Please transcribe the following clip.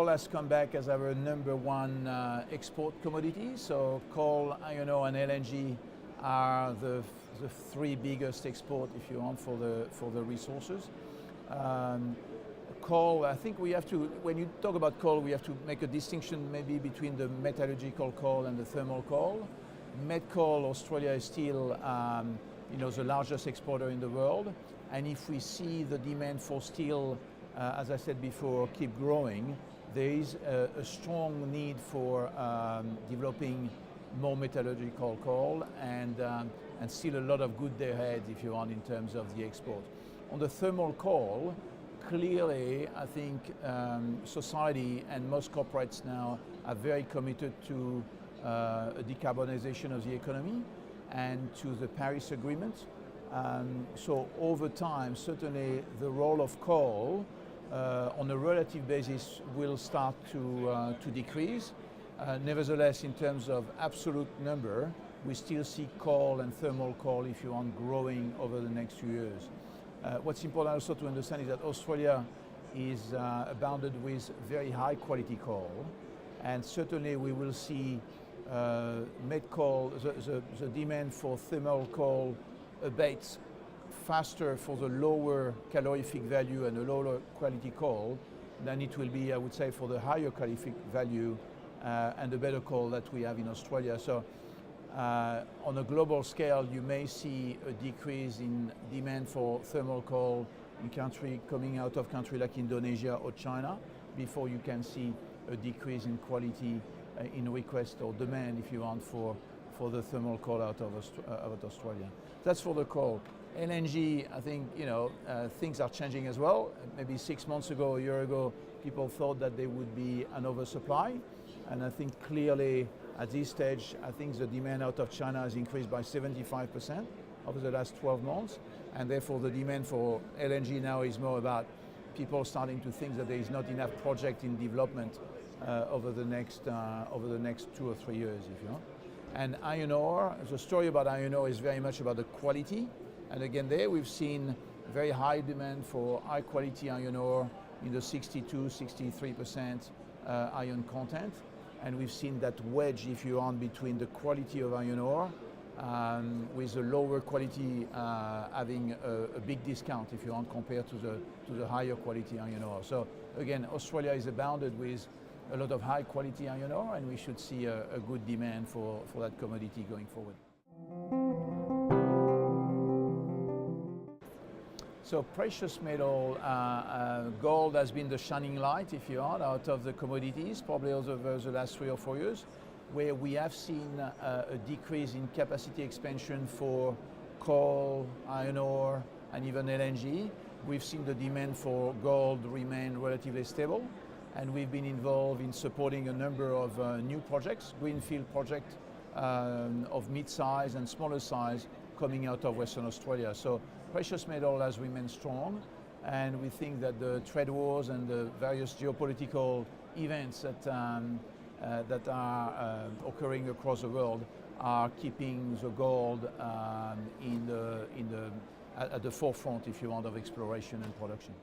coal has come back as our #1 export commodity. So coal, iron ore, and LNG are the three biggest export, if you want, for the resources. Coal, I think we have to, when you talk about coal, we have to make a distinction maybe between the metallurgical coal and the thermal coal. Met coal, Australia is still the largest exporter in the world. And if we see the demand for steel, as I said before, keep growing, there is a strong need for developing more metallurgical coal and still a lot of good day ahead, if you want, in terms of the export. On the thermal coal, clearly, I think society and most corporates now are very committed to a decarbonization of the economy and to the Paris Agreement. So over time, certainly the role of coal on a relative basis will start to decrease. Nevertheless, in terms of absolute number, we still see coal and thermal coal, if you want, growing over the next few years. What's important also to understand is that Australia is abounded with very high quality coal, and certainly we will see met coal, the demand for thermal coal abates faster for the lower calorific value and the lower quality coal than it will be, I would say, for the higher calorific value and the better coal that we have in Australia. So on a global scale, you may see a decrease in demand for thermal coal in country coming out of country like Indonesia or China before you can see a decrease in quality in request or demand, if you want, for the thermal coal out of Australia. That's for the coal. LNG, I think, things are changing as well. Maybe 6 months ago, a year ago, people thought that there would be an oversupply. And I think clearly at this stage, I think the demand out of China has increased by 75% over the last 12 months. And therefore the demand for LNG now is more about people starting to think that there is not enough project in development over the next 2 or 3 years, if you want. And iron ore, the story about iron ore is very much about the quality. And again, there we've seen very high demand for high quality iron ore in the 62, 63% iron content. And we've seen that wedge, if you want, between the quality of iron ore with the lower quality having a big discount, if you want, compared to the higher quality iron ore. So again, Australia is abounded with a lot of high quality iron ore, and we should see a good demand for that commodity going forward. So precious metal, gold has been the shining light, if you want, out of the commodities, probably over the last 3 or 4 years, where we have seen a decrease in capacity expansion for coal, iron ore, and even LNG. We've seen the demand for gold remain relatively stable, and we've been involved in supporting a number of new projects, greenfield projects of mid-size and smaller size coming out of Western Australia. So precious metal has remained strong, and we think that the trade wars and the various geopolitical events that are occurring across the world are keeping the gold at the forefront, if you want, of exploration and production.